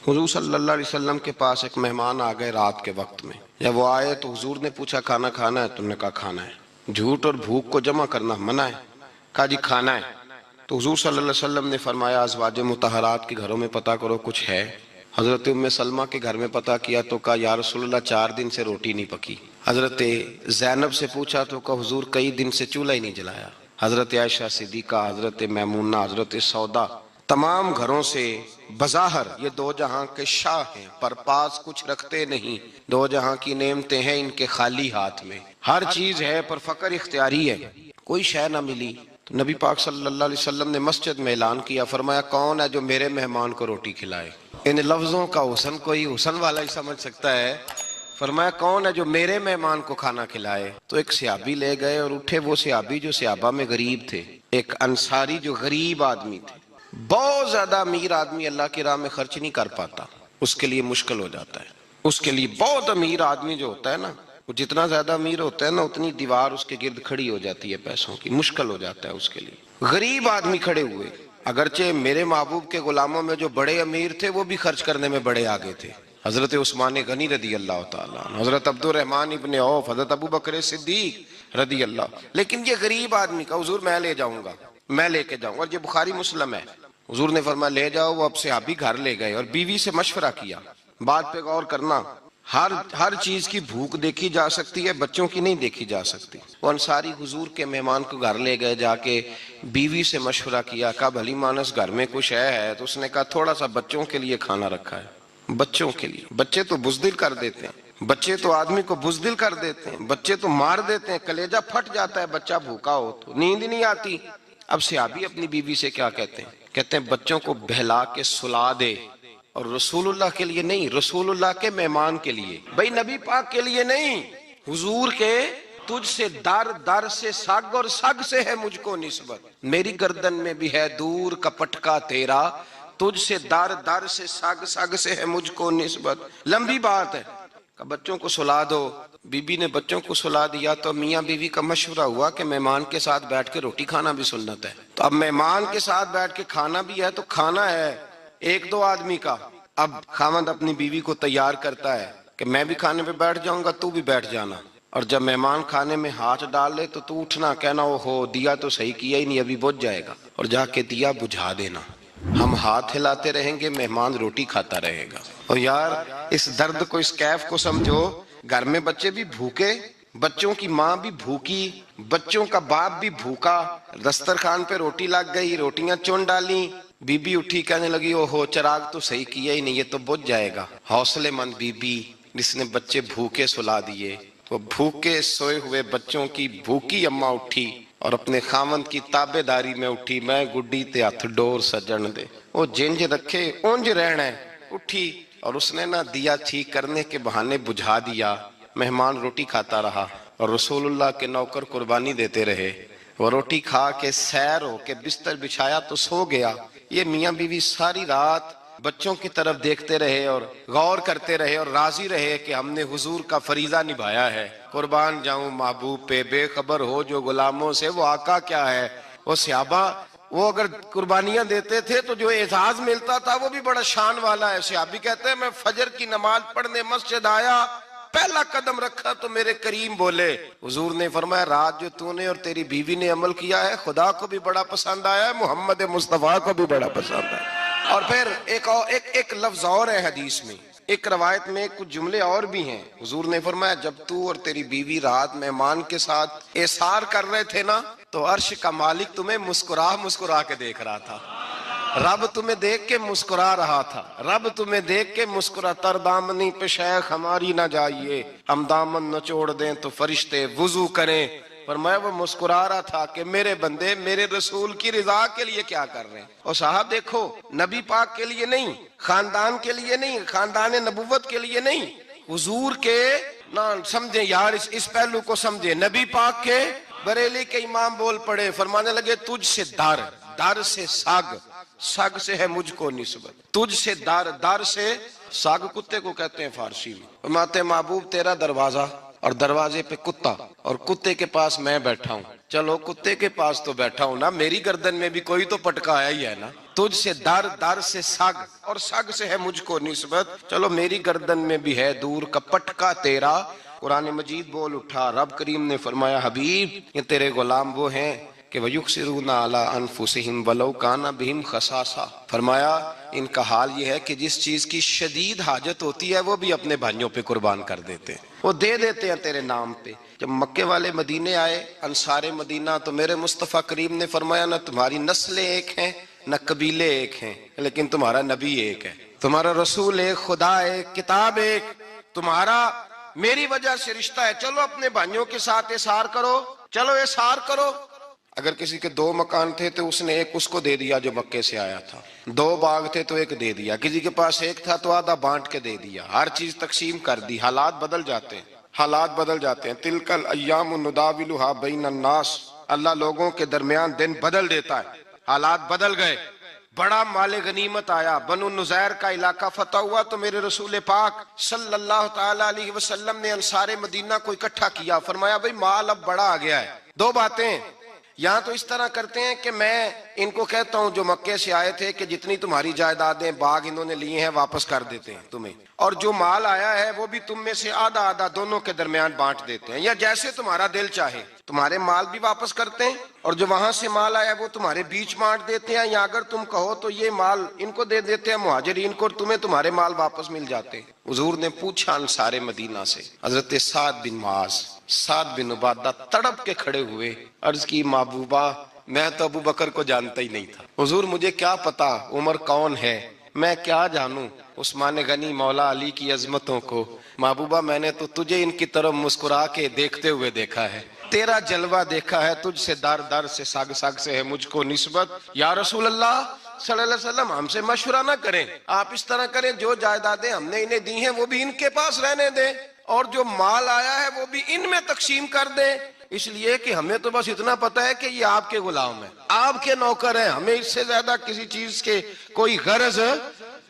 حضور صلی اللہ علیہ وسلم کے پاس ایک مہمان آ گئے رات کے وقت میں. جب وہ آئے تو حضور نے پوچھا کھانا کھانا ہے؟ تم نے کہا کھانا ہے. جھوٹ اور بھوک کو جمع کرنا منع ہے. کہا جی کھانا ہے. تو حضور صلی اللہ علیہ وسلم نے فرمایا ازواج مطہرات کے گھروں میں پتہ کرو کچھ ہے. حضرت ام سلمہ کے گھر میں پتہ کیا تو کہا یا رسول اللہ 4 دن سے روٹی نہیں پکی. حضرت زینب سے پوچھا تو کہا حضور کئی دن سے چولہا ہی نہیں جلایا. حضرت عائشہ صدیقہ، حضرت میمونہ، حضرت سودا، تمام گھروں سے بظاہر یہ دو جہاں کے شاہ ہیں پر پاس کچھ رکھتے نہیں. دو جہاں کی نعمتیں ہیں ان کے خالی ہاتھ میں. ہر چیز ہے پر فقر اختیاری ہے. کوئی شے نہ ملی تو نبی پاک صلی اللہ علیہ وسلم نے مسجد میں اعلان کیا، فرمایا کون ہے جو میرے مہمان کو روٹی کھلائے؟ ان لفظوں کا حسن کوئی حسن والا ہی سمجھ سکتا ہے. فرمایا کون ہے جو میرے مہمان کو کھانا کھلائے؟ تو ایک صحابی لے گئے اور اٹھے وہ صحابی جو صحابہ میں غریب تھے، ایک انصاری جو غریب آدمی تھے. بہت زیادہ امیر آدمی اللہ کی راہ میں خرچ نہیں کر پاتا، اس کے لیے مشکل ہو جاتا ہے. اس کے لیے بہت امیر آدمی جو ہوتا ہے نا، وہ جتنا زیادہ امیر ہوتا ہے نا اتنی دیوار اس کے گرد کھڑی ہو جاتی ہے پیسوں کی، مشکل ہو جاتا ہے اس کے لیے. غریب آدمی کھڑے ہوئے. اگرچہ میرے محبوب کے غلاموں میں جو بڑے امیر تھے وہ بھی خرچ کرنے میں بڑے آگے تھے. حضرت عثمان غنی رضی اللہ تعالیٰ عنہ، حضرت عبد الرحمن ابن عوف، حضرت ابو بکر صدیق رضی اللہ. لیکن یہ غریب آدمی کا حضور میں لے جاؤں گا، میں لے کے جاؤں گا. اور یہ بخاری مسلم ہے. حضور نے فرمایا لے جاؤ. وہ اب صحابی گھر لے گئے اور بیوی سے مشورہ کیا. بات پہ غور کرنا، ہر چیز کی بھوک دیکھی جا سکتی ہے، بچوں کی نہیں دیکھی جا سکتی. وہ انصاری حضور کے مہمان کو گھر لے گئے، جا کے بیوی سے مشورہ کیا. کہا بھلی مانس گھر میں کچھ ہے؟ تو اس نے کہا تھوڑا سا بچوں کے لیے کھانا رکھا ہے. بچوں کے لیے. بچے تو بزدل کر دیتے ہیں، بچے تو آدمی کو بزدل کر دیتے ہیں، بچے تو مار دیتے ہیں، کلیجہ پھٹ جاتا ہے بچہ بھوکا ہو تو، نیند نہیں آتی. اب صحابی اپنی بیوی سے کیا کہتے ہیں؟ کہتے ہیں بچوں کو بہلا کے سلا دے. اور رسول اللہ کے لیے نہیں، رسول اللہ کے مہمان کے لیے، بھئی نبی پاک کے لیے نہیں، حضور کے. تجھ سے در در سے سگ اور سگ سے ہے مجھ کو نسبت، میری گردن میں بھی ہے دور کا پٹکا تیرا. تجھ سے در در سے سگ سگ سے ہے مجھ کو نسبت. لمبی بات ہے. کہ بچوں کو سلا دو. بی بی نے بچوں کو سلا دیا تو میاں بیوی کا مشورہ ہوا کہ مہمان کے ساتھ بیٹھ کے روٹی کھانا بھی سنت ہے. تو اب مہمان کے ساتھ بیٹھ کے کھانا بھی ہے تو کھانا ہے 1-2 آدمی کا. اب خاوند اپنی بیوی کو تیار کرتا ہے کہ میں بھی کھانے پہ بیٹھ جاؤں گا، تو بھی بیٹھ جانا. اور جب مہمان کھانے میں ہاتھ ڈال لے تو اٹھنا، کہنا او ہو دیا تو صحیح کیا ہی نہیں، ابھی بجھ جائے گا، اور جا کے دیا بجھا دینا. ہم ہاتھ ہلاتے رہیں گے، مہمان روٹی کھاتا رہے گا. اور یار اس درد کو، اس کیف کو سمجھو. گھر میں بچے بھی بھوکے، بچوں کی ماں بھی بھوکی، بچوں کا باپ بھی بھوکا. دسترخوان پہ روٹی لگ گئی، روٹیاں چون ڈالی. بی بی اٹھی کہنے لگی او ہو چراغ تو صحیح کیا ہی نہیں، یہ تو بجھ جائے گا. حوصلے مند بی بی جس نے بچے بھوکے سلا دیے. وہ بھوکے سوئے ہوئے بچوں کی بھوکی اماں اٹھی اور اپنے خاوند کی تابع داری میں اٹھی. میں گڈی تے ہاتھ ڈور سجن دے، وہ جنج رکھے اونج رہنا ہے. اٹھی اور اس نے نہ دیا ٹھیک کرنے کے بہانے بجھا دیا. مہمان روٹی کھاتا رہا اور رسول اللہ کے نوکر قربانی دیتے رہے. وہ روٹی کھا کے سیر ہو کے بستر بچھایا تو سو گیا. یہ میاں بیوی ساری رات بچوں کی طرف دیکھتے رہے اور غور کرتے رہے اور راضی رہے کہ ہم نے حضور کا فریضہ نبھایا ہے. قربان جاؤں محبوب پہ، بے خبر ہو جو غلاموں سے وہ آقا کیا ہے. وہ صحابہ وہ اگر قربانیاں دیتے تھے تو جو اعزاز ملتا تھا وہ بھی بڑا شان والا ہے. صحابی کہتے ہیں میں فجر کی نماز پڑھنے مسجد آیا، پہلا قدم رکھا تو میرے کریم بولے. حضور نے فرمایا رات جو تو نے اور تیری بیوی نے عمل کیا ہے خدا کو بھی بڑا پسند آیا ہے، محمد مصطفیٰ کو بھی بڑا پسند آیا. اور پھر ایک لفظ اور ہے حدیث میں، ایک روایت میں کچھ جملے اور بھی ہیں. حضور نے فرمایا جب تو اور تیری بیوی رات مہمان کے ساتھ ایثار کر رہے تھے نا تو عرش کا مالک تمہیں مسکرا کے دیکھ رہا تھا. رب تمہیں دیکھ کے مسکرا رہا تھا. رب تمہیں دیکھ کے مسکرا. تر دامنی پہ شیخ ہماری نہ جائیے، ہم دامن نچوڑ دیں تو فرشتے وضو کریں. پر میں وہ مسکرا رہا تھا کہ میرے بندے میرے رسول کی رضا کے لیے کیا کر رہے ہیں. اور صاحب دیکھو، نبی پاک کے لیے نہیں، خاندان کے لیے نہیں، خاندان نبوت کے لیے نہیں، حضور کے نہ سمجھیں یار، اس پہلو کو سمجھیں. نبی پاک کے بریلی کے امام بول پڑے، فرمانے لگے تجھ سے در، در سے سگ، سگ سے ہے مجھ کو نسبت. تجھ سے در، در سے سگ کتے کو کہتے ہیں فارسی میں. فرماتے محبوب تیرا دروازہ اور دروازے پہ کتا اور کتے کے پاس میں بیٹھا ہوں. چلو کتے کے پاس تو بیٹھا ہوں نا، میری گردن میں بھی کوئی تو پٹکا آیا ہی ہے نا. تجھ سے در در سے سگ، اور سگ سے ہے مجھ کو نسبت، چلو میری گردن میں بھی ہے دور کا پٹکا تیرا۔ قرآن مجید بول اٹھا، رب کریم نے فرمایا حبیب یہ تیرے غلام وہ ہیں کہ وَيُكْسِرُونَ عَلَىٰ أَنفُسِهِمْ وَلَوْ كَانَ بِهِمْ خَصَاصَةٌ، فرمایا ان کا حال یہ ہے کہ جس چیز کی شدید حاجت ہوتی ہے وہ بھی اپنے بھائیوں پہ قربان کر دیتے ہیں، وہ دے دیتے ہیں تیرے نام پہ۔ جب مکے والے مدینے آئے انصار مدینہ تو میرے مصطفیٰ کریم نے فرمایا نہ تمہاری نسلیں ایک ہیں نہ قبیلے ایک ہیں، لیکن تمہارا نبی ایک ہے، تمہارا رسول ایک، خدا ایک، کتاب ایک، تمہارا میری وجہ سے رشتہ ہے، چلو اپنے بھائیوں کے ساتھ احسار کرو، چلو احسار کرو۔ اگر کسی کے 2 مکان تھے تو اس نے ایک اس کو دے دیا جو مکے سے آیا تھا، 2 باغ تھے تو ایک دے دیا، کسی کے پاس ایک تھا تو آدھا بانٹ کے دے دیا، ہر چیز تقسیم کر دی۔ حالات بدل جاتے ہیں، حالات بدل جاتے ہیں۔ تلک الایام نداولها بین الناس، اللہ لوگوں کے درمیان دن بدل دیتا ہے، حالات بدل گئے، بڑا مال غنیمت آیا، بنو نذیر کا علاقہ فتح ہوا تو میرے رسول پاک صلی اللہ تعالی علیہ وسلم نے انصار مدینہ کو اکٹھا کیا، فرمایا بھئی مال اب بڑا آ گیا ہے۔ 2 باتیں، یہاں تو اس طرح کرتے ہیں کہ میں ان کو کہتا ہوں جو مکے سے آئے تھے کہ جتنی تمہاری جائیدادیں باغ انہوں نے لیے ہیں واپس کر دیتے ہیں تمہیں، اور جو مال آیا ہے وہ بھی تم میں سے آدھا آدھا دونوں کے درمیان بانٹ دیتے ہیں، یا جیسے تمہارا دل چاہے، تمہارے مال بھی واپس کرتے ہیں اور جو وہاں سے مال آیا وہ تمہارے بیچ بانٹ دیتے ہیں، یا اگر تم کہو تو یہ مال ان کو دے دیتے ہیں مہاجرین کو اور تمہیں تمہارے مال واپس مل جاتے ہیں۔ حضور نے پوچھا انصار مدینہ سے، حضرت سعد بن معاذ، سعد بن عبادہ تڑپ کے کھڑے ہوئے، عرض کی محبوبہ میں تو ابو بکر کو جانتا ہی نہیں تھا، حضور مجھے کیا پتا عمر کون ہے، میں کیا جانوں عثمان غنی مولا علی کی عظمتوں کو، محبوبہ میں نے تو تجھے ان کی طرف مسکرا کے دیکھتے ہوئے دیکھا ہے، تیرا جلوہ دیکھا ہے، تجھ سے در در سے سگ سگ سے ہے مجھ کو نسبت۔ یا رسول اللہ صلی اللہ علیہ وسلم ہم سے مشورہ نہ کریں، آپ اس طرح کریں جو جائیدادیں ہم نے انہیں دی ہیں وہ بھی ان کے پاس رہنے دیں اور جو مال آیا ہے وہ بھی ان میں تقسیم کر دیں، اس لیے کہ ہمیں تو بس اتنا پتا ہے کہ یہ آپ کے غلام ہیں، آپ کے نوکر ہیں، ہمیں اس سے زیادہ کسی چیز کے کوئی غرض ہے،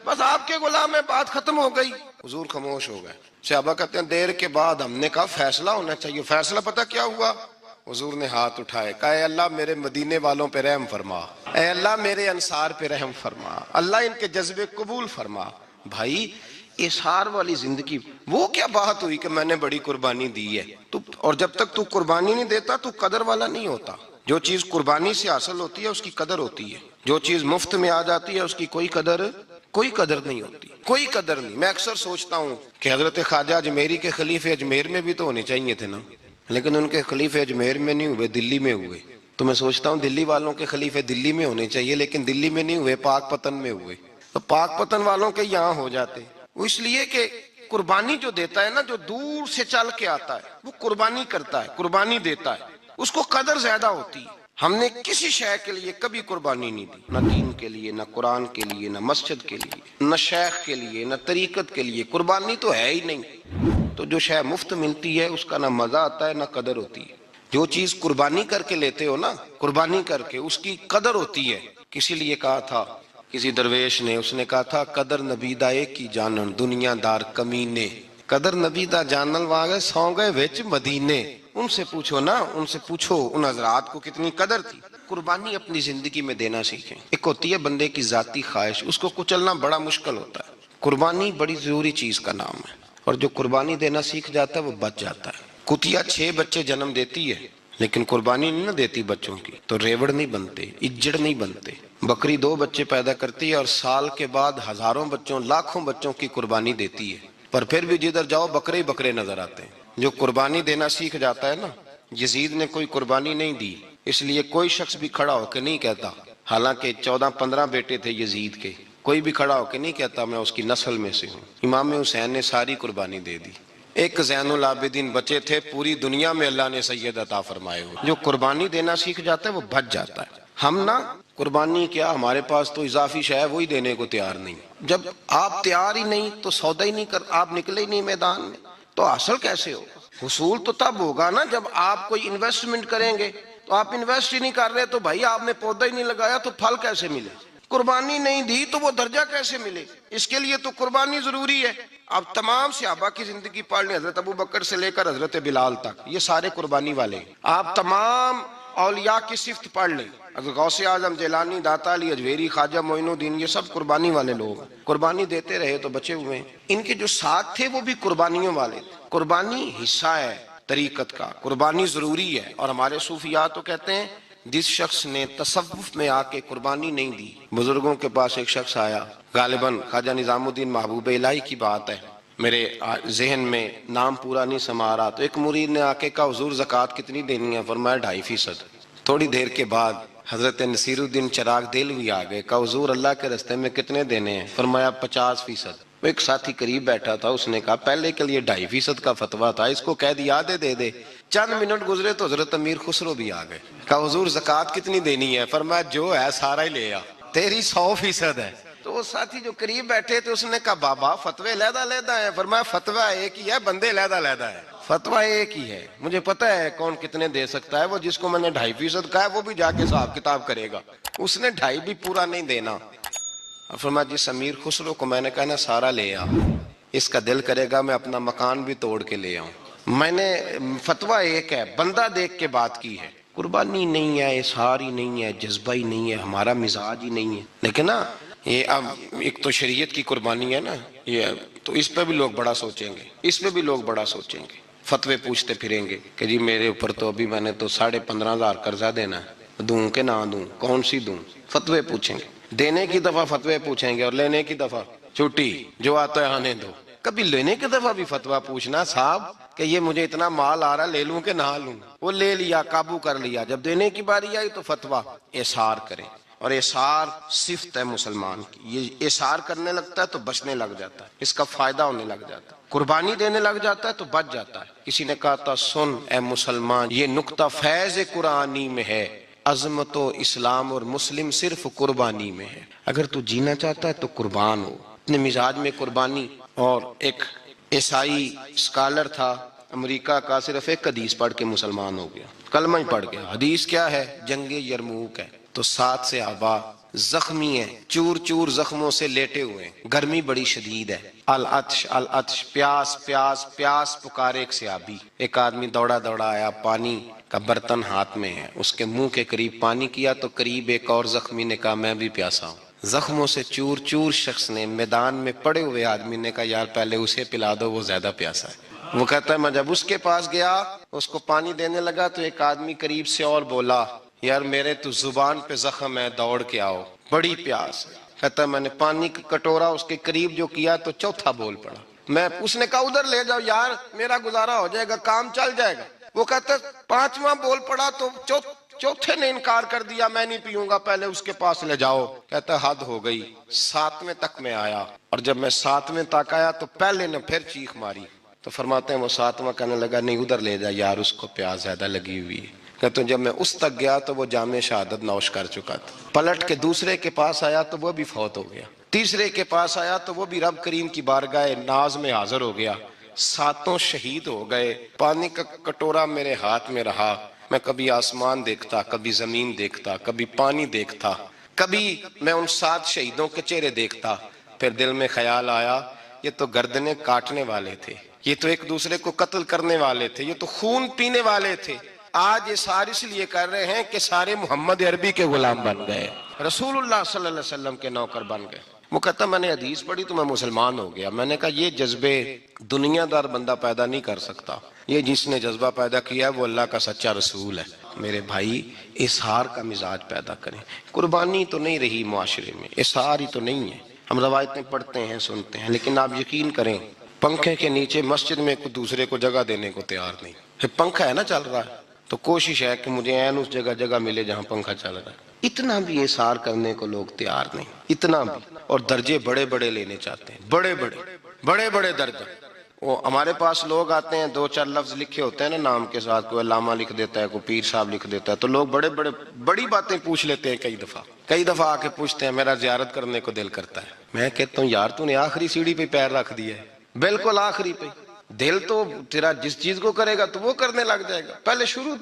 بس آپ کے غلام ہے، بات ختم ہو گئی۔ حضور خاموش ہو گئے۔ صحابہ کہتے ہیں دیر کے بعد ہم نے کہا فیصلہ ہونا چاہیے، فیصلہ پتہ کیا ہوا؟ حضور نے ہاتھ اٹھائے، کہا اے اللہ میرے مدینے والوں پہ رحم فرما، اے اللہ میرے انصار پہ رحم فرما، اللہ ان کے جذبے قبول فرما۔ بھائی احسار والی زندگی وہ کیا بات ہوئی کہ میں نے بڑی قربانی دی ہے، اور جب تک تو قربانی نہیں دیتا تو قدر والا نہیں ہوتا۔ جو چیز قربانی سے حاصل ہوتی ہے اس کی قدر ہوتی ہے، جو چیز مفت میں آ جاتی ہے اس کی کوئی قدر نہیں ہوتی، کوئی قدر نہیں۔ میں اکثر سوچتا ہوں کہ حضرت خواجہ اجمیری کے خلیفے اجمیر میں بھی تو ہونے چاہیے تھے نا، لیکن ان کے خلیفے اجمیر میں نہیں ہوئے، دلی میں ہوئے۔ تو میں سوچتا ہوں دلی والوں کے خلیفے دلی میں ہونے چاہیے، لیکن دلی میں نہیں ہوئے، پاک پتن میں ہوئے، تو پاک پتن والوں کے یہاں ہو جاتے۔ وہ اس لیے کہ قربانی جو دیتا ہے نا، جو دور سے چل کے آتا ہے وہ قربانی کرتا ہے، قربانی دیتا ہے، اس کو قدر زیادہ ہوتی ہے۔ ہم نے کسی شے کے لیے کبھی قربانی نہیں دی، نہ دین کے لیے، نہ قرآن کے لیے، نہ مسجد کے لیے، نہ شیخ کے لیے، نہ طریقت کے لیے، قربانی تو ہے ہی نہیں۔ تو جو شے مفت ملتی ہے اس کا نہ مزہ آتا ہے نہ قدر ہوتی ہے۔ جو چیز قربانی کر کے لیتے ہو نا، قربانی کر کے، اس کی قدر ہوتی ہے۔ کسی لیے کہا تھا کسی درویش نے، اس نے کہا تھا قدر نبیدہ ایک کی جانن دنیا دار کمینے، قدر نبیدہ جانن واگے سو گئے وچ مدینے۔ ان سے پوچھو نا، ان سے پوچھو ان حضرات کو کتنی قدر تھی۔ قربانی اپنی زندگی میں دینا سیکھیں۔ ایک ہوتی ہے بندے کی ذاتی خواہش، اس کو کچلنا بڑا مشکل ہوتا ہے۔ قربانی بڑی ضروری چیز کا نام ہے، اور جو قربانی دینا سیکھ جاتا ہے وہ بچ جاتا ہے۔ کتیا 6 بچے جنم دیتی ہے لیکن قربانی نہیں نہ دیتی بچوں کی، تو ریوڑ نہیں بنتے، اجڑ نہیں بنتے۔ بکری 2 بچے پیدا کرتی ہے اور سال کے بعد ہزاروں بچوں، لاکھوں بچوں کی قربانی دیتی ہے، پر پھر بھی جدھر جاؤ بکرے ہی بکرے نظر آتے ہیں۔ جو قربانی دینا سیکھ جاتا ہے نا، یزید نے کوئی قربانی نہیں دی، اس لیے کوئی شخص بھی کھڑا ہو کے نہیں کہتا، حالانکہ 14-15 بیٹے تھے یزید کے، کوئی بھی کھڑا ہو کے نہیں کہتا میں اس کی نسل میں سے ہوں۔ امام حسین نے ساری قربانی دے دی، ایک زین العابدین بچے تھے، پوری دنیا میں اللہ نے سید عطا فرمائے ہوئے۔ جو قربانی دینا سیکھ جاتا ہے وہ بچ جاتا ہے۔ ہم نا قربانی کیا، ہمارے پاس تو اضافی شے ہے وہی دینے کو تیار نہیں۔ جب آپ تیار ہی نہیں تو سودا ہی نہیں کر، آپ نکلے ہی نہیں میدان میں، تو حاصل کیسے ہوگا؟ حصول تو تب ہوگا نا جب آپ کوئی انویسٹمنٹ کریں گے، تو آپ انویسٹ ہی نہیں کر رہے تو بھائی آپ نے پودا ہی نہیں لگایا تو پھل کیسے ملے؟ قربانی نہیں دی تو وہ درجہ کیسے ملے؟ اس کے لیے تو قربانی ضروری ہے۔ اب تمام صحابہ کی زندگی پڑھ لیں، حضرت ابو بکر سے لے کر حضرت بلال تک، یہ سارے قربانی والے ہیں۔ آپ تمام اولیاء کی صفت پڑھ لیں، اگر غوث اعظم، جیلانی، داتا علی اجویری، خواجہ معین الدین، یہ سب قربانی والے لوگ ہیں، قربانی دیتے رہے تو بچے ہوئے ہیں۔ ان کے جو ساتھ تھے وہ بھی قربانیوں والے تھے۔ قربانی حصہ ہے طریقت کا، قربانی ضروری ہے، اور ہمارے صوفیاء تو کہتے ہیں جس شخص نے تصوف میں آ کے قربانی نہیں دی، بزرگوں کے پاس ایک شخص آیا، غالباً خواجہ نظام الدین محبوب الہی کی بات ہے، میرے ذہن میں نام پورا نہیں سما رہا، تو ایک مرید نے آ کے کہا حضور زکوٰۃ کتنی دینی ہے؟ فرمایا 2.5%۔ تھوڑی دیر کے بعد حضرت نصیر الدین چراغ دہلوی آ گئے، کہا حضور اللہ کے راستے میں کتنے دینے ہیں؟ فرمایا 50%۔ ایک ساتھی قریب بیٹھا تھا، اس نے کہا پہلے کے لیے 2.5% کا فتویٰ تھا، اس کو کہہ دیا دے دے۔ چند منٹ گزرے تو حضرت امیر خسرو بھی آ گئے، کہا حضور زکوٰۃ کتنی دینی ہے؟ فرمایا جو ہے سارا ہی لے آ، تیری 100% ہے۔ تو وہ ساتھی جو قریب بیٹھے تھے اس نے کہا بابا فتوے علیحدہ ہیں۔ فرمایا فتویٰ ایک ہی ہے، بندے علیحدہ ہے، فتویٰ ایک ہی ہے، مجھے پتا ہے کون کتنے دے سکتا ہے، وہ جس کو میں نے 2.5% کہا ہے وہ بھی جا کے حساب کتاب کرے گا، اس نے 2.5 بھی پورا نہیں دینا۔ فرمایا جس امیر خسرو کو میں نے کہا نا سارا لے آ، اس کا دل کرے گا میں اپنا مکان بھی توڑ کے لے آؤں۔ میں نے فتویٰ ایک ہے، بندہ دیکھ کے بات کی ہے، قربانی نہیں ہے، اظہار ہی نہیں ہے، جذبہ ہی نہیں ہے، ہمارا مزاج ہی نہیں ہے۔ لیکن نا یہ اب ایک تو شریعت کی قربانی ہے نا، یہ تو اس پہ بھی لوگ بڑا سوچیں گے، اس پہ بھی لوگ بڑا سوچیں گے، فتوے پوچھتے پھریں گے کہ جی میرے اوپر تو ابھی میں نے تو 15,500 قرضہ دینا ہے، دوں کہ نہ دوں، کون سی دوں؟ فتوے پوچھیں گے، دینے کی دفعہ فتوے پوچھیں گے، اور لینے کی دفعہ چھٹی، جو آتا ہے آنے دو۔ کبھی لینے کی دفعہ بھی فتویٰ پوچھنا صاحب کہ یہ مجھے اتنا مال آ رہا لے لوں کہ نہ لوں، وہ لے لیا، قابو کر لیا، جب دینے کی باری آئی تو فتویٰ احصار کریں، اور احصار صفت ہے مسلمان کی، یہ احصار کرنے لگتا ہے تو بچنے لگ جاتا ہے، اس کا فائدہ ہونے لگ جاتا ہے، قربانی دینے لگ جاتا ہے تو بچ جاتا ہے۔ کسی نے کہا تھا سن اے مسلمان، یہ نقطہ فیض قرآنی میں ہے، عظمت و اسلام اور مسلم صرف قربانی میں ہے۔ اگر تو جینا چاہتا ہے تو قربان ہو، اپنے مزاج میں قربانی۔ اور ایک عیسائی اسکالر تھا امریکہ کا، صرف ایک حدیث پڑھ کے مسلمان ہو گیا، کلمہ ہی پڑھ گیا۔ حدیث کیا ہے؟ جنگ یرموک ہے، تو 7 صحابہ زخمی ہیں، چور چور زخموں سے لیٹے ہوئے ہیں، گرمی بڑی شدید ہے، العطش العطش، پیاس پیاس پیاس، پکارے ایک صحابی، ایک آدمی دوڑا دوڑا آیا، پانی کا برتن ہاتھ میں ہے، اس کے منہ کے قریب پانی کیا تو قریب ایک اور زخمی نے کہا میں بھی پیاسا ہوں۔ زخموں سے چور چور شخص نے، میدان میں پڑے ہوئے آدمی نے کہا یار پہلے اسے پلا دو، وہ زیادہ پیاسا ہے۔ وہ کہتا ہے میں جب اس کے پاس گیا، اس کو پانی دینے لگا تو ایک آدمی قریب سے اور بولا یار میرے تو زبان پہ زخم ہے، دوڑ کے آؤ، بڑی پیاس ہے۔ کہتا ہے میں نے پانی کا کٹورا اس کے قریب جو کیا تو چوتھا بول پڑا، اس نے کہا ادھر لے جاؤ یار میرا گزارا ہو جائے گا، کام چل جائے گا۔ وہ کہتا ہے 5واں بول پڑا تو چوتھے نے انکار کر دیا، میں نہیں پیوں گا، پہلے اس کے پاس لے جاؤ۔ کہتا ہے حد ہو گئی، 7ویں تک میں آیا، اور جب میں 7ویں تک آیا تو پہلے نے پھر چیخ ماری، تو فرماتے ہیں وہ 7واں کہنے لگا نہیں ادھر لے جا یار، اس کو پیاس زیادہ لگی ہوئی ہے۔ کہتے ہیں جب میں اس تک گیا تو وہ جام شہادت نوش کر چکا تھا۔ پلٹ کے دوسرے کے پاس آیا تو وہ بھی فوت ہو گیا، تیسرے کے پاس آیا تو وہ بھی رب کریم کی بارگاہ ناز میں حاضر ہو گیا، 7 شہید ہو گئے۔ پانی کا کٹورا میرے ہاتھ میں رہا، میں کبھی آسمان دیکھتا، کبھی زمین دیکھتا، کبھی پانی دیکھتا، کبھی میں ان 7 شہیدوں کے چہرے دیکھتا، پھر دل میں خیال آیا یہ تو گردنیں کاٹنے والے تھے، یہ تو ایک دوسرے کو قتل کرنے والے تھے، یہ تو خون پینے والے تھے۔ آج یہ سارے اس لیے کر رہے ہیں کہ سارے محمد عربی کے غلام بن گئے، رسول اللہ صلی اللہ علیہ وسلم کے نوکر بن گئے۔ وہ کہتا میں نے حدیث پڑھی تو میں مسلمان ہو گیا۔ میں نے کہا یہ جذبے دنیا دار بندہ پیدا نہیں کر سکتا، یہ جس نے جذبہ پیدا کیا ہے وہ اللہ کا سچا رسول ہے۔ میرے بھائی اظہار کا مزاج پیدا کریں، قربانی تو نہیں رہی معاشرے میں، اظہار ہی تو نہیں ہے، ہم روایتیں پڑھتے ہیں سنتے ہیں، لیکن آپ یقین کریں پنکھے کے نیچے مسجد میں کوئی دوسرے کو جگہ دینے کو تیار نہیں۔ پنکھا ہے نا چل رہا ہے تو کوشش ہے کہ مجھے عین اس جگہ ملے جہاں پنکھا چل رہا ہے، اتنا بھی اظہار کرنے کو لوگ تیار نہیں، اتنا بھی، اور درجے بڑے بڑے لینے چاہتے ہیں، بڑے بڑے درجے۔ وہ ہمارے پاس لوگ آتے ہیں 2-4 لفظ لکھے ہوتے ہیں نا نام کے ساتھ، کوئی علامہ لکھ دیتا ہے، کوئی پیر صاحب لکھ دیتا ہے، تو لوگ بڑی باتیں پوچھ لیتے ہیں، کئی دفعہ آ کے پوچھتے ہیں میرا زیارت کرنے کو دل کرتا ہے۔ میں کہتا ہوں یار تو نے آخری سیڑھی پہ پیر رکھ دیا ہے، بالکل آخری پہ، دل تو تیرا جس چیز کو کرے گا تو وہ کرنے لگ جائے گا۔ پہلے شروع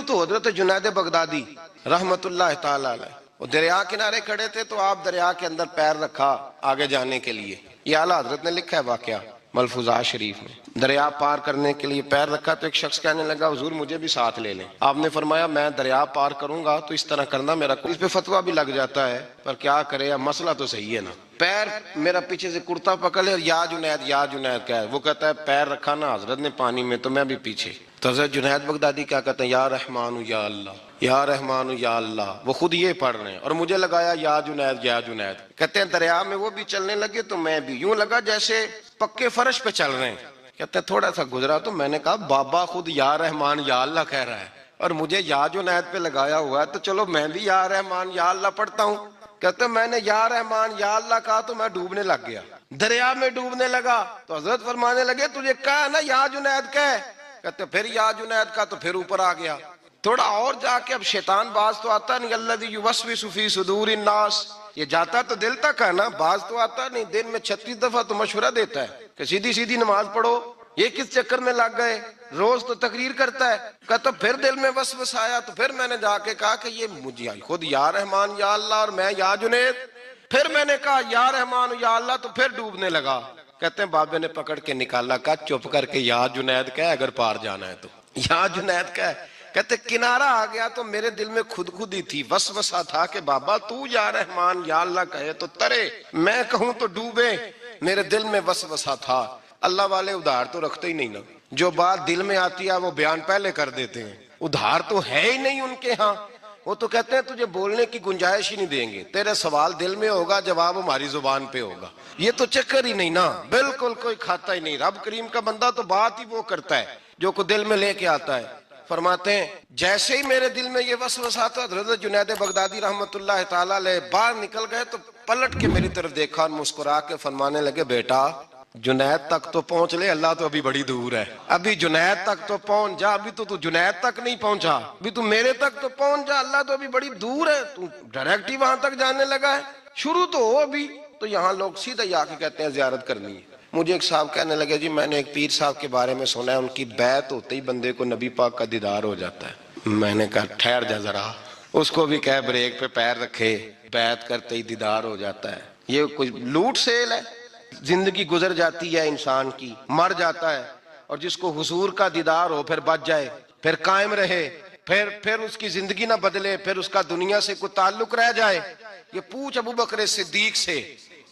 تو حضرت جنید بغدادی رحمت اللہ تعالی علیہ، وہ دریا کنارے کھڑے تھے تو آپ دریا کے اندر پیر رکھا آگے جانے کے لیے، یہ اعلیٰ حضرت نے لکھا ہے واقعہ۔ ملفوظات شریف میں۔ دریا پار کرنے کے لیے پیر رکھا تو ایک شخص کہنے لگا حضور مجھے بھی ساتھ لے لیں۔ آپ نے فرمایا میں دریا پار کروں گا تو اس طرح کرنا، میرا اس پہ فتویٰ بھی لگ جاتا ہے پر کیا کرے، اب مسئلہ تو صحیح ہے نا۔ پیر میرا پیچھے سے کرتا پکڑ لے اور یا جنید کہہ، وہ کہتا ہے پیر رکھا نا حضرت نے پانی میں تو میں بھی پیچھے۔ تو حضرت جنید بغدادی کیا کہتے ہیں، یا رحمان یا اللہ، یا رحمان یا اللہ، وہ خود یہ پڑھ رہے ہیں اور مجھے لگایا یا جنید یا جنید۔ کہتے ہیں دریا میں وہ بھی چلنے لگے تو میں بھی، یوں لگا جیسے پکے فرش پہ چل رہے ہیں۔ کہتے ہیں تھوڑا سا گزرا تو میں نے کہا بابا خود یا رحمان یا اللہ کہہ رہا ہے اور مجھے یا جنید پہ لگایا ہوا ہے، تو چلو میں بھی یا رحمان یا اللہ پڑھتا ہوں۔ کہتے ہیں میں نے یا رحمان یا اللہ کہا تو میں ڈوبنے لگ گیا، دریا میں ڈوبنے لگا۔ تو حضرت فرمانے لگے تجھے کہا نا یا جنید کہہ، کہتے پھر یا جنید کا تو پھر اوپر آ گیا۔ تھوڑا اور جا کے اب شیطان باز تو آتا نہیں، الذی یوسوس فی صدور الناس، یہ جاتا تو دل تک ہے نا، باز تو آتا نہیں، دن میں 36 دفعہ تو مشورہ دیتا ہے کہ سیدھی سیدھی نماز پڑھو، یہ کس چکر میں لگ گئے، روز تو تقریر کرتا ہے۔ کہتا پھر دل میں وسوسہ آیا تو پھر میں نے جا کے کہا کہ یہ مجھے خود یا رحمان یا اللہ اور میں یا جنید، پھر میں نے کہا یا رحمان یا اللہ تو پھر ڈوبنے لگا۔ کہتے ہیں بابے نے پکڑ کے نکالا، کہا چپ کر کے یا جنید کہہ اگر پار جانا ہے تو، یا جنید کہہ۔ کہتے کنارہ آ گیا تو میرے دل میں خود ہی تھی، وسوسہ تھا کہ بابا تو یا رحمان یا اللہ کہے تو ترے، میں کہوں تو ڈوبے، میرے دل میں وسوسہ تھا۔ اللہ والے ادھار تو رکھتے ہی نہیں نا، جو بات دل میں آتی ہے وہ بیان پہلے کر دیتے ہیں، ادھار تو ہے ہی نہیں ان کے ہاں۔ وہ تو کہتے ہیں تجھے بولنے کی گنجائش ہی نہیں دیں گے، تیرے سوال دل میں ہوگا جواب ہماری زبان پہ ہوگا، یہ تو چکر ہی نہیں نا، بالکل کوئی کھاتا ہی نہیں۔ رب کریم کا بندہ تو بات ہی وہ کرتا ہے جو کو دل میں لے کے آتا ہے۔ فرماتے ہیں جیسے ہی میرے دل میں یہ وسوسہ تھا، حضرت جنید بغدادی رحمۃ اللہ تعالیٰ علیہ باہر نکل گئے تو پلٹ کے میری طرف دیکھا اور مسکرا کے فرمانے لگے بیٹا جنید تک تو پہنچ لے، اللہ تو ابھی بڑی دور ہے، ابھی جنید تک تو پہنچ جا، ابھی تو جنید تک نہیں پہنچا، ابھی تو میرے تک تو پہنچ جا، اللہ تو ابھی بڑی دور ہے، تو ڈائریکٹ ہی وہاں تک جانے لگا ہے، شروع تو ہو ابھی۔ تو یہاں لوگ سیدھا ہی آ کے کہتے ہیں زیارت کرنی ہے۔ مجھے ایک صاحب کہنے لگے جی میں نے ایک پیر صاحب کے بارے میں سنا ہے ان کی بیعت ہوتے ہی بندے کو نبی پاک کا دیدار ہو جاتا ہے۔ میں نے کہا ٹھہر جا ذرا، اس کو بھی کہہ بریک پہ پیر رکھے، بیعت کرتے ہی دیدار ہو جاتا ہے، یہ کوئی لوٹ سیل ہے؟ زندگی گزر جاتی ہے انسان کی، مر جاتا ہے، اور جس کو حضور کا دیدار ہو پھر بچ جائے، پھر قائم رہے، پھر اس کی زندگی نہ بدلے، پھر اس کا دنیا سے کوئی تعلق رہ جائے۔ یہ پوچھ ابو بکر صدیق سے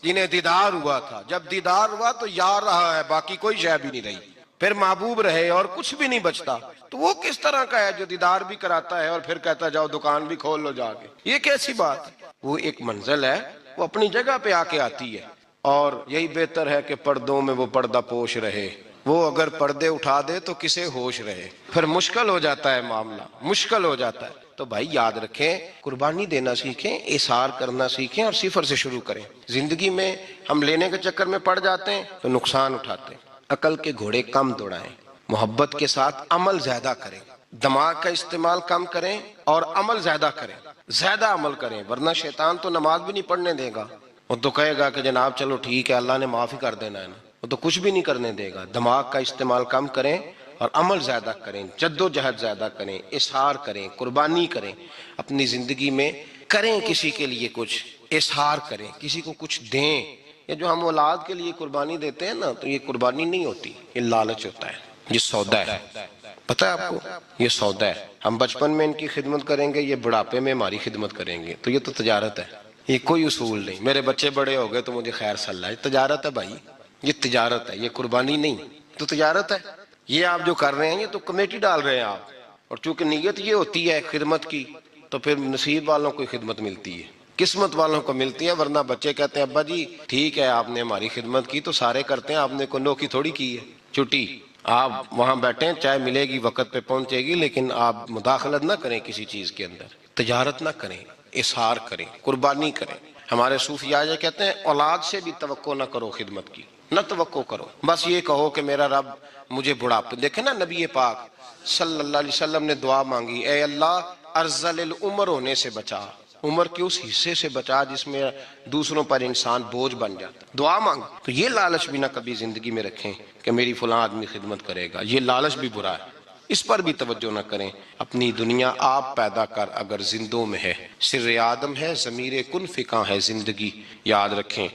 جنہیں دیدار ہوا تھا، جب دیدار ہوا تو یار رہا ہے، باقی کوئی شے بھی نہیں رہی، پھر محبوب رہے اور کچھ بھی نہیں بچتا، تو وہ کس طرح کا ہے جو دیدار بھی کراتا ہے اور پھر کہتا جاؤ دکان بھی کھول لو جا کے؟ یہ کیسی بات ہے؟ وہ ایک منزل ہے، وہ اپنی جگہ پہ آ کے آتی ہے، اور یہی بہتر ہے کہ پردوں میں وہ پردہ پوش رہے، وہ اگر پردے اٹھا دے تو کسے ہوش رہے، پھر مشکل ہو جاتا ہے معاملہ، مشکل ہو جاتا ہے۔ تو بھائی یاد رکھیں، قربانی دینا سیکھیں، اثار کرنا سیکھیں اور صفر سے شروع کریں۔ زندگی میں ہم لینے کے چکر میں پڑ جاتے ہیں تو نقصان اٹھاتے ہیں۔ عقل کے گھوڑے کم دوڑائیں، محبت کے ساتھ عمل زیادہ کریں، دماغ کا استعمال کم کریں اور عمل زیادہ کریں، زیادہ عمل کریں، ورنہ شیطان تو نماز بھی نہیں پڑھنے دے گا، وہ تو کہے گا کہ جناب چلو ٹھیک ہے اللہ نے معافی کر دینا ہے نا، وہ تو کچھ بھی نہیں کرنے دے گا۔ دماغ کا استعمال کم کریں اور عمل زیادہ کریں، جد و جہد زیادہ کریں، اظہار کریں، قربانی کریں، اپنی زندگی میں کریں، کسی کے لیے کچھ اظہار کریں، کسی کو کچھ دیں۔ یہ جو ہم اولاد کے لیے قربانی دیتے ہیں نا، تو یہ قربانی نہیں ہوتی، یہ لالچ ہوتا ہے، یہ سودا ہے، پتہ ہے آپ کو، یہ سودا ہے۔ ہم بچپن میں ان کی خدمت کریں گے، یہ بڑھاپے میں ہماری خدمت کریں گے، تو یہ تو تجارت ہے، یہ کوئی اصول نہیں۔ میرے بچے بڑے ہو گئے تو مجھے خیر صلی اللہ، یہ تجارت ہے بھائی، یہ تجارت ہے، یہ قربانی نہیں، تو تجارت ہے۔ یہ آپ جو کر رہے ہیں یہ تو کمیٹی ڈال رہے ہیں آپ، اور چونکہ نیت یہ ہوتی ہے خدمت کی، تو پھر نصیب والوں کو خدمت ملتی ہے، قسمت والوں کو ملتی ہے، ورنہ بچے کہتے ہیں ابا جی ٹھیک ہے آپ نے ہماری خدمت کی تو سارے کرتے ہیں، آپ نے کوئی نوکی تھوڑی کی ہے، چھٹی آپ وہاں بیٹھیں، چائے ملے گی وقت پہ پہنچے گی، لیکن آپ مداخلت نہ کریں کسی چیز کے اندر، تجارت نہ کریں، اظہار کریں، قربانی کریں۔ ہمارے صوفیاء یہ کہتے ہیں اولاد سے بھی توقع نہ کرو خدمت کی، نہ توقع کرو، بس یہ کہو کہ میرا رب مجھے بڑھاپے، دیکھیں نا نبی پاک صلی اللہ علیہ وسلم نے دعا مانگی، اے اللہ ارذل العمر ہونے سے بچا، عمر کے اس حصے سے بچا جس میں دوسروں پر انسان بوجھ بن جاتا، دعا مانگ۔ تو یہ لالچ بھی نہ کبھی زندگی میں رکھیں کہ میری فلاں آدمی خدمت کرے گا، یہ لالچ بھی برا ہے، اس پر بھی توجہ نہ کریں۔ اپنی دنیا آپ پیدا کر اگر زندوں میں ہے، سر آدم ہے، ضمیر کن فکاں ہے زندگی، یاد رکھیں۔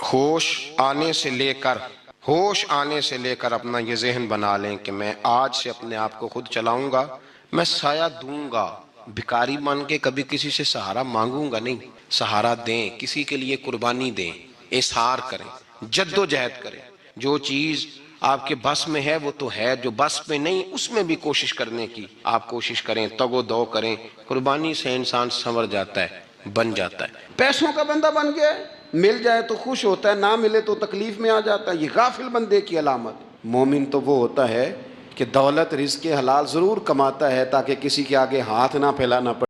ہوش آنے سے لے کر ہوش آنے سے لے کر اپنا یہ ذہن بنا لیں کہ میں آج سے اپنے آپ کو خود چلاؤں گا، میں سایہ دوں گا، بھکاری مان کے کبھی کسی سے سہارا مانگوں گا نہیں، سہارا دیں، کسی کے لیے قربانی دیں، اظہار کریں، جد و جہد کریں، جو چیز آپ کے بس میں ہے وہ تو ہے، جو بس میں نہیں اس میں بھی کوشش کرنے کی آپ کوشش کریں، تگ و دو کریں، قربانی سے انسان سنور جاتا ہے، بن جاتا ہے۔ پیسوں کا بندہ بن گیا ہے، مل جائے تو خوش ہوتا ہے، نہ ملے تو تکلیف میں آ جاتا ہے، یہ غافل بندے کی علامت۔ مومن تو وہ ہوتا ہے کہ دولت رزق حلال ضرور کماتا ہے تاکہ کسی کے آگے ہاتھ نہ پھیلانا پڑے۔